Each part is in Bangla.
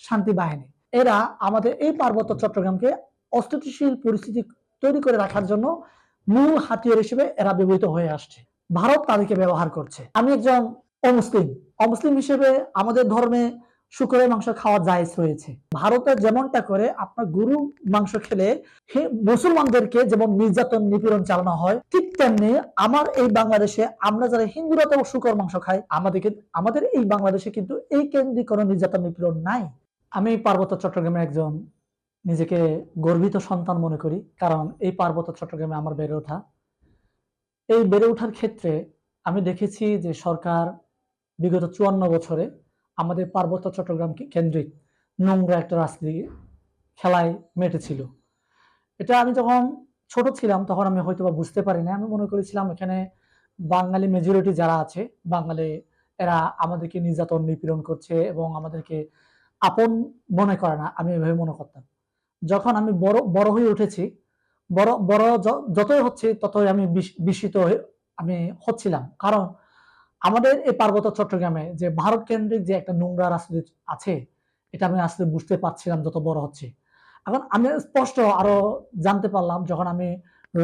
শান্তি বাহিনী। এরা আমাদের এই পার্বত্য চট্টগ্রামকে অস্থিতিশীল পরিস্থিতি তৈরি করে রাখার জন্য মূল হাতিয়ার হিসেবে এরা ব্যবহৃত হয়ে আসছে। ভারত তাদেরকে ব্যবহার করছে। আমি একজন অমুসলিম হিসেবে আমাদের ধর্মে শুকরের মাংস খাওয়া জায়েজ রয়েছে। ভারতে যেমনটা করে আপনার গরু মাংস খেলে মুসলমানদেরকে যেমন নির্যাতন নিপীড়ন চালানো হয়, ঠিক তেমনি আমার এই বাংলাদেশে আমরা যারা হিন্দুরা তো শুকর মাংস খাই, আমাদের এই বাংলাদেশে কিন্তু এই কেন্দ্রিক কোনো নির্যাতন নিপীড়ন নাই। আমি পার্বত্য চট্টগ্রামের একজন নিজেকে গর্বিত সন্তান মনে করি, কারণ এই পার্বত্য চট্টগ্রামে আমার বেড়ে ওঠা। এই বেড়ে ওঠার ক্ষেত্রে আমি দেখেছি যে সরকার বিগত 54 বছরে আমাদের পার্বত্য চট্টগ্রাম কেন্দ্রিক নোংরা একটা রাজনীতি খেলায় মেতেছিল। এটা আমি যখন ছোট ছিলাম তখন আমি হয়তো বা বুঝতে পারি না। আমি মনে করেছিলাম এখানে বাঙালি মেজরিটি যারা আছে, বাঙালি এরা আমাদেরকে নির্যাতন নিপীড়ন করছে এবং আমাদেরকে আপন মনে করে না, আমি এভাবে মনে করতাম। যখন আমি বড় হয়ে উঠেছি, বড় যতই হচ্ছে ততই আমি বিস্মিত আমি হচ্ছিলাম। কারণ আমাদের এই পার্বত্য চট্টগ্রামে যে ভারত কেন্দ্রিক যে একটা নোংরা রাজনীতি আছে, এটা আমি আসলে বুঝতে পারছিলাম যত বড় হচ্ছে। এখন আমি স্পষ্ট আরো জানতে পারলাম যখন আমি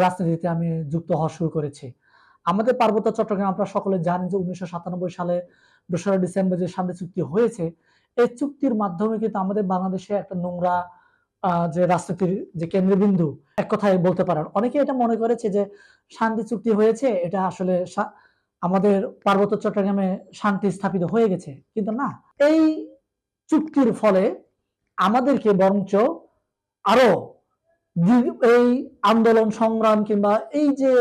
রাজনীতিতে আমি যুক্ত হওয়া শুরু করেছি। আমাদের পার্বত্য চট্টগ্রাম আপনারা সকলে জানেন যে 1997 সালে 2রা ডিসেম্বর যে শান্তি চুক্তি হয়েছে, এই চুক্তির মাধ্যমে কিন্তু আমাদের বাংলাদেশে একটা নোংরা যে রাজনীতির যে কেন্দ্রবিন্দু এক কথায় বলতে পারেন। অনেকে এটা মনে করেছে যে শান্তি চুক্তি হয়েছে, এটা আসলে আমাদের পার্বত্য চট্টগ্রামে শান্তি স্থাপিত হয়ে গেছে, কিন্তু না। এই চুক্তির ফলে আমাদেরকে বরঞ্চ আরো এই আন্দোলন সংগ্রাম কিংবা এই যে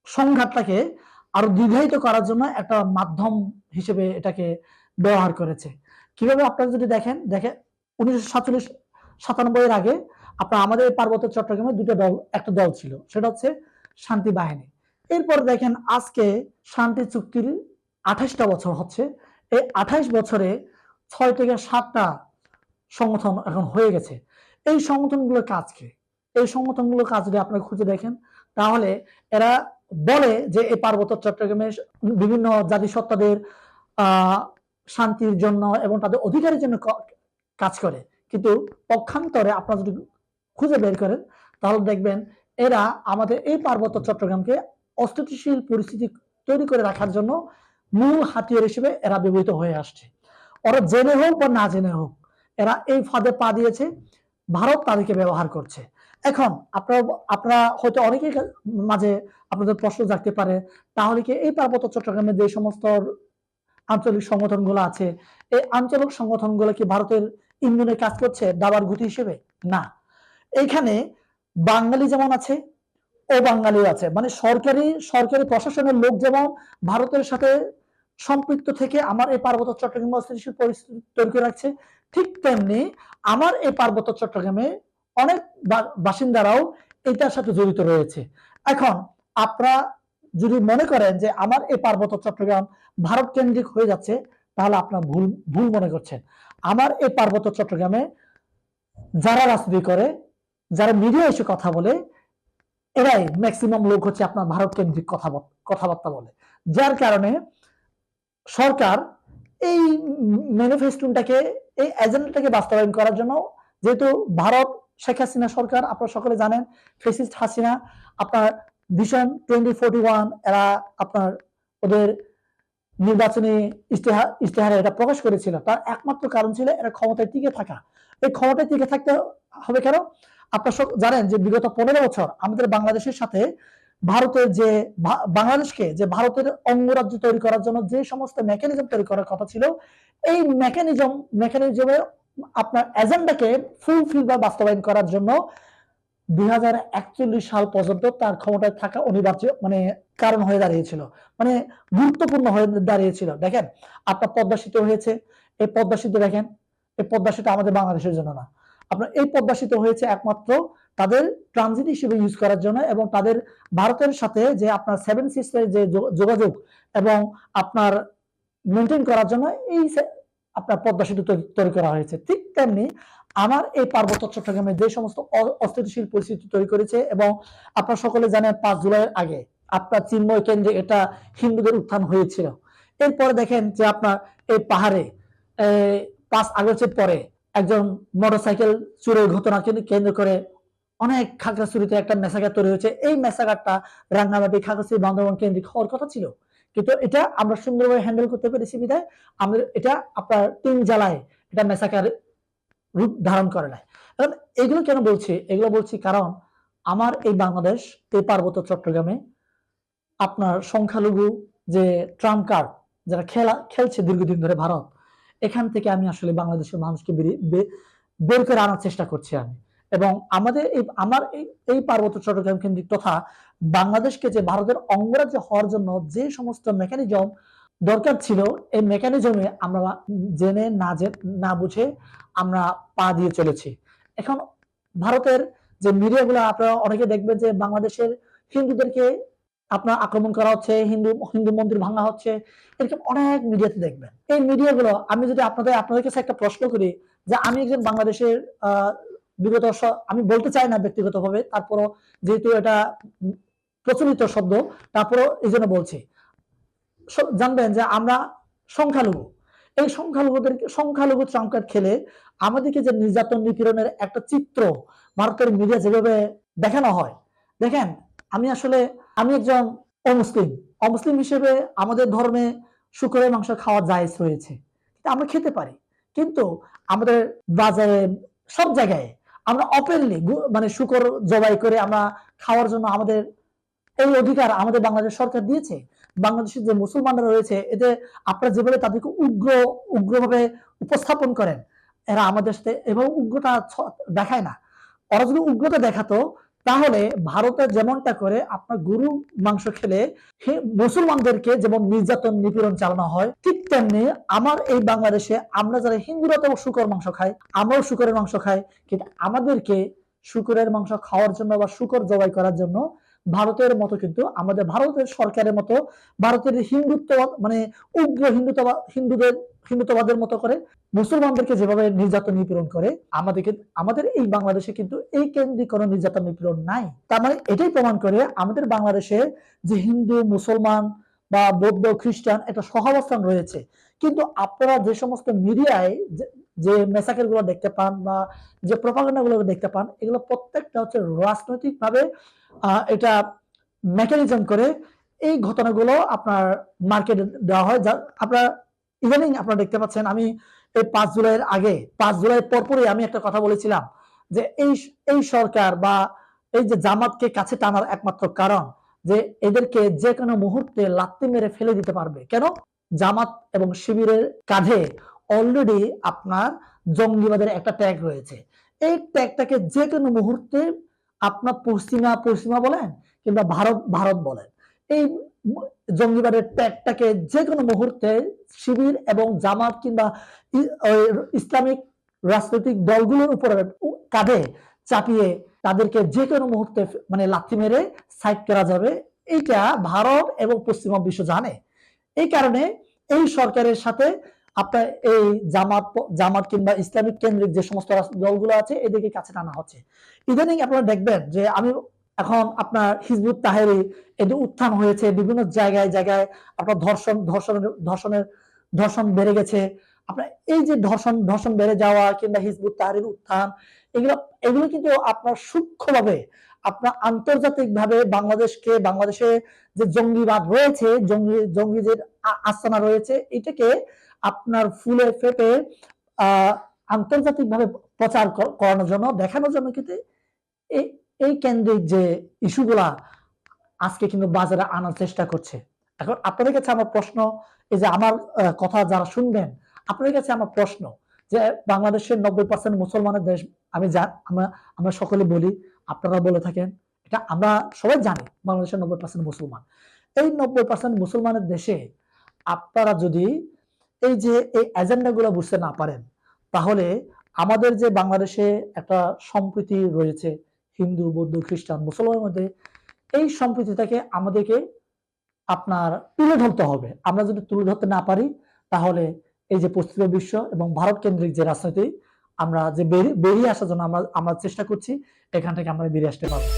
সংঘাতটাকে আরো দীর্ঘায়িত করার জন্য একটা মাধ্যম হিসেবে এটাকে ব্যবহার করেছে। কিভাবে আপনারা যদি দেখেন 1947-97 এর আগে আপনার আমাদের পার্বত্য চট্টগ্রামে একটা দল ছিল, সেটা হচ্ছে শান্তি বাহিনী। এরপর দেখেন আজকে শান্তি চুক্তির 28টা বছর হচ্ছে। এই 28 বছরে 6 থেকে 7টা সংগঠন এখন হয়ে গেছে। এই সংগঠনগুলোর কাজ কি? এই সংগঠনগুলোর কাজ যদি আপনারা খুঁজে দেখেন, তাহলে এরা বলে যে এই পার্বত্য চট্টগ্রামে বিভিন্ন জাতিসত্তাদের শান্তির জন্য এবং তাদের অধিকারের জন্য কাজ করে, কিন্তু পক্ষান্তরে আপনারা যদি খুঁজে বের করেন তাহলে দেখবেন এরা আমাদের এই পার্বত্য চট্টগ্রামকে অস্থিতিশীল পরিস্থিতি তৈরি করে রাখার জন্য মূল হাতিয়ার হিসেবে এরা ব্যবহৃত হয়ে আসছে। ওরা জেনে হোক বা না জেনে হোক, এরা এই ফাঁদে পা দিয়েছে, ভারত তাদেরকে ব্যবহার করছে। এখন আপনারা হয়তো অনেকের মাঝে আপনাদের প্রশ্ন জাগতে পারে, তাহলে কি এই পার্বত্য চট্টগ্রামে যে সমস্ত আঞ্চলিক সংগঠনগুলো আছে, এই আঞ্চলিক সংগঠনগুলো কি ভারতের ইন্ধনে কাজ করছে দাবার গুটি হিসেবে? না। এইখানে বাঙালি যেমন আছে, ও বাঙালিও আছে। মানে সরকারি প্রশাসনের লোক যেমন ভারতের সাথে সম্পৃক্ত থেকে আমার এই পার্বত্য চট্টগ্রামে অস্থিতিশীল পরিস্থিতি তৈরি করে রাখছে, ঠিক তেমনি আমার এই পার্বত্য চট্টগ্রামে অনেক বাসিন্দারাও এটার সাথে জড়িত রয়েছে। এখন আপনারা যদি মনে করেন যে আমার এই পার্বত্য চট্টগ্রাম ভারত কেন্দ্রিক হয়ে যাচ্ছে, তাহলে আপনার ভুল মনে করছেন। আমার এই পার্বত্য চট্টগ্রামে যারা রাজনীতি করে, যারা মিডিয়া এসে কথা বলে, এরাই ম্যাক্সিমাম লোক হচ্ছে আপনার ভারত কেন্দ্রিক কথাবার্তা বলে, যার কারণে সরকার এই ম্যানিফেস্টোটাকে, এই এজেন্ডাটাকে বাস্তবায়ন করার জন্য, যেহেতু ভারত শেখ হাসিনা সরকার আপনারা সকলে জানেন, ফ্যাসিস্ট হাসিনা আপনার ভিশন 2041 এরা আপনার ওদের নির্বাচনী ইশতেহারে এটা প্রকাশ করেছিল। তার একমাত্র কারণ ছিল এরা ক্ষমতায় টিকে থাকা। এই ক্ষমতায় টিকে থাকতে হবে কেন? আপনারা জানেন যে বিগত 15 বছর আমাদের বাংলাদেশের সাথে ভারতের যে বাংলাদেশকে যে ভারতের অঙ্গরাজ্য তৈরি করার জন্য যে সমস্ত মেকানিজম তৈরি করার কথা ছিল, এই মেকানিজমে আপনার এজেন্ডাকে ফুলফিল বা বাস্তবায়ন করার জন্য 2041 সাল পর্যন্ত তার ক্ষমতায় থাকা অনিবার্য কারণ হয়ে দাঁড়িয়েছিল, গুরুত্বপূর্ণ হয়ে দাঁড়িয়েছিল। দেখেন আপনার পদ্মা সেতু হয়েছে, এই পদ্মা সেতু দেখেন, এই পদ্মা সেতু আমাদের বাংলাদেশের জন্য না। আপনার এই পদ্মা সেতু হয়েছে একমাত্র তাদের ট্রানজিট হিসেবে ইউজ করার জন্য এবং তাদের ভারতের সাথে যে আপনার 7 সিস্টার যে যোগাযোগ এবং আপনার মেনটেন করার জন্য এই আপনার পদ্মা সেতু তৈরি করা হয়েছে। ঠিক তেমনি আমার এই পার্বত্য চট্টগ্রামে যে সমস্ত অস্থিতিশীল পরিস্থিতি তৈরি করেছে, এবং আপনারা সকলে জানেন 5 জুলাইয়ের আগে আপনার চিন্ময় কেন্দ্রে এটা হিন্দুদের উত্থান হয়েছিল। এরপরে দেখেন যে আপনার এই পাহাড়ে 5 আগস্টের পরে একজন মোটরসাইকেল চুরির ঘটনাকে কেন্দ্র করে অনেক খাগড়াছড়িতে একটা মেসাকার তৈরি হয়েছে। এই মেসাকারটা রাঙ্গামাটি, খাগড়াছড়ি, বান্দরবান কেন্দ্রিক হওয়ার কথা ছিল, কিন্তু এটা আমরা সুন্দরভাবে হ্যান্ডেল করতে পেরেছি বিধায় আমরা এটা আপনার 3 জেলায় এটা মেসাকার রূপ ধারণ করে নাই। এখন এগুলো কেন বলছি? এগুলো বলছি কারণ আমার এই বাংলাদেশ, এই পার্বত্য চট্টগ্রামে আপনার সংখ্যালঘু যে ট্রাম্প কার্ড যারা খেলছে দীর্ঘদিন ধরে ভারত, এখান থেকে আমি আসলে বাংলাদেশের মানুষকে বের করে আনার চেষ্টা করছি আমি। এবং আমাদের এই পার্বত্য চট্টগ্রাম কেন্দ্রিক তথা বাংলাদেশকে যে ভারতের অঙ্গরাজ্য হওয়ার জন্য যে সমস্ত মেকানিজম দরকার ছিল, এই মেকানিজমে আমরা জেনে না বুঝে আমরা পা দিয়ে চলেছি। এখন ভারতের যে মিডিয়াগুলো আপনারা অনেকে দেখবেন যে বাংলাদেশের হিন্দুদেরকে আপনার আক্রমণ করা হচ্ছে, হিন্দু মন্দির ভাঙা হচ্ছে, এরকম অনেক মিডিয়াতে দেখবেন। এই মিডিয়াগুলো আমি যদি আপনাদের কাছে একটা প্রশ্ন করি যে আমি একজন বাংলাদেশের বিগত আমি বলতে চাই না ব্যক্তিগতভাবে, তারপরও যেহেতু এটা প্রচলিত শব্দ, তারপরও এই জন্য বলছি, জানবেন যে আমরা সংখ্যালঘু। এই সংখ্যালঘু ট্রাম্প কার্ড খেলে আমাদেরকে যে নির্যাতন নিপীড়নের একটা চিত্র ভারতের মিডিয়া যেভাবে দেখানো হয়, দেখেন আমি একজন অমুসলিম হিসেবে আমাদের ধর্মে শুকরের মাংস খাওয়া জায়েজ রয়েছে, আমরা খেতে পারি, কিন্তু আমাদের বাজারে সব জায়গায় আমরা ওপেনলি মানে শুকর জবাই করে আমরা খাওয়ার জন্য আমাদের এই অধিকার আমাদের বাংলাদেশ সরকার দিয়েছে। বাংলাদেশের যে মুসলমানরা রয়েছে, এতে আপনারা যেভাবে তাদেরকে উগ্রভাবে উপস্থাপন করেন, এরা আমাদের সাথে এভাবে উগ্রতা দেখায় না। ওরা যদি উগ্রতা দেখাতো তাহলে ভারতে যেমনটা করে আপনার গরু মাংস খেলে মুসলমানদেরকে যেমন নির্যাতন নিপীড়ন চালানো হয়, ঠিক তেমনি আমার এই বাংলাদেশে আমরা যারা হিন্দুরা তো শুকর মাংস খাই, আমরাও শুকরের মাংস খাই, কিন্তু আমাদেরকে শুকরের মাংস খাওয়ার জন্য বা শুকর জবাই করার জন্য ভারতের মতো, কিন্তু আমাদের ভারতের সরকারের মতো ভারতের হিন্দুত্ববাদ মানে উগ্র হিন্দুত্ববাদের মতো করে মুসলমানদেরকে যেভাবে নির্যাতন নিপীড়ন করে, আমাদের এই বাংলাদেশে কিন্তু এই কেন্দ্রিক কোনো নির্যাতন নিপীড়ন নাই। তার মানে এটাই প্রমাণ করে আমাদের বাংলাদেশে যে হিন্দু, মুসলমান বা বৌদ্ধ, খ্রিস্টান একটা সহাবস্থান রয়েছে। কিন্তু আপনারা যে সমস্ত মিডিয়ায় যে মেসাকের গুলো দেখতে পান বা যে প্রপাগান্ডা গুলো দেখতে পান, এগুলো প্রত্যেকটা হচ্ছে রাজনৈতিক ভাবে এটা মেকানিজম করে এই ঘটনাগুলো আপনার মার্কেটে দেওয়া হয়। আপনার ইদানিং আপনারা দেখতে পাচ্ছেন, আমি এই 5 জুলাইয়ের আগে 5 জুলাই পরপরই আমি একটা কথা বলেছিলাম যে এই সরকার বা এই যে জামাতকে কাছে টানার একমাত্র কারণ যে এদেরকে যে কোনো মুহূর্তে লাত্তি মেরে ফেলে দিতে পারবে। কেন? জামাত এবং শিবিরের কাঁধে অলরেডি আপনার জঙ্গিবাদের একটা ট্যাগ রয়েছে। এই ট্যাগটাকে যে কোনো মুহূর্তে আপনার পশ্চিমা বলেন কিংবা ভারত বলেন, এই জঙ্গিবাদের ট্যাগটাকে যে কোনো মুহূর্তে শিবির এবং জামাত কিংবা ইসলামিক রাজনৈতিক দলগুলোর উপরে কাঁধে চাপিয়ে তাদেরকে যে কোনো মুহূর্তে মানে লাথি মেরে সাইড করা যাবে, এইটা ভারত এবং পশ্চিমা বিশ্ব জানে। এই কারণে এই সরকারের সাথে আপনার এই জামাত কিংবা ইসলামিক কেন্দ্রিক যে সমস্ত দলগুলো আছে এদেরকে কাছে টানা হচ্ছে। ইদানিং আপনারা দেখবেন যে এখন আপনার হিজবুত তাহরির এদের উত্থান হয়েছে বিভিন্ন জায়গায় আপনার ধর্ষণ বেড়ে গেছে। আপনার এই যে ধর্ষণ বেড়ে যাওয়া কিংবা হিজবুত তাহরির উত্থান, এগুলো কিন্তু আপনার সূক্ষ্মভাবে আপনার আন্তর্জাতিকভাবে বাংলাদেশে যে জঙ্গিবাদ রয়েছে, জঙ্গি যে আস্তানা রয়েছে, এটাকে আপনার ফুলে ফেপে আন্তর্জাতিকভাবে প্রচার করানোর জন্য, দেখানোর জন্য কিন্তু এই কেন্দ্রিক যে ইস্যুগুলা আজকে কিন্তু বাজারে আনার চেষ্টা করছে। এখন আপনাদের কাছে আমার প্রশ্ন, এই যে আমার কথা যারা শুনবেন, আপনাদের কাছে আমার প্রশ্ন যে বাংলাদেশের 90% মুসলমানের দেশ, আমরা সকলে বলি, আপনারা বলে থাকেন, এটা আমরা সবাই জানি বাংলাদেশের 90% মুসলমান। এই 90% মুসলমানের দেশে আপনারা যদি এই এজেন্ডা গুলো বুঝতে না পারেন, তাহলে আমাদের যে বাংলাদেশে একটা সম্প্রীতি রয়েছে হিন্দু, বৌদ্ধ, খ্রিস্টান, মুসলমানের মধ্যে, এই সম্প্রীতিটাকে আমাদেরকে আপনার তুলে ধরতে হবে। আমরা যদি তুলে ধরতে না পারি, তাহলে এই যে পশ্চিমা বিশ্ব এবং ভারত কেন্দ্রিক যে রাজনীতি আমরা যে বেরিয়ে আসার জন্য আমরা চেষ্টা করছি, এখান থেকে আমরা বেরিয়ে আসতে পারবো।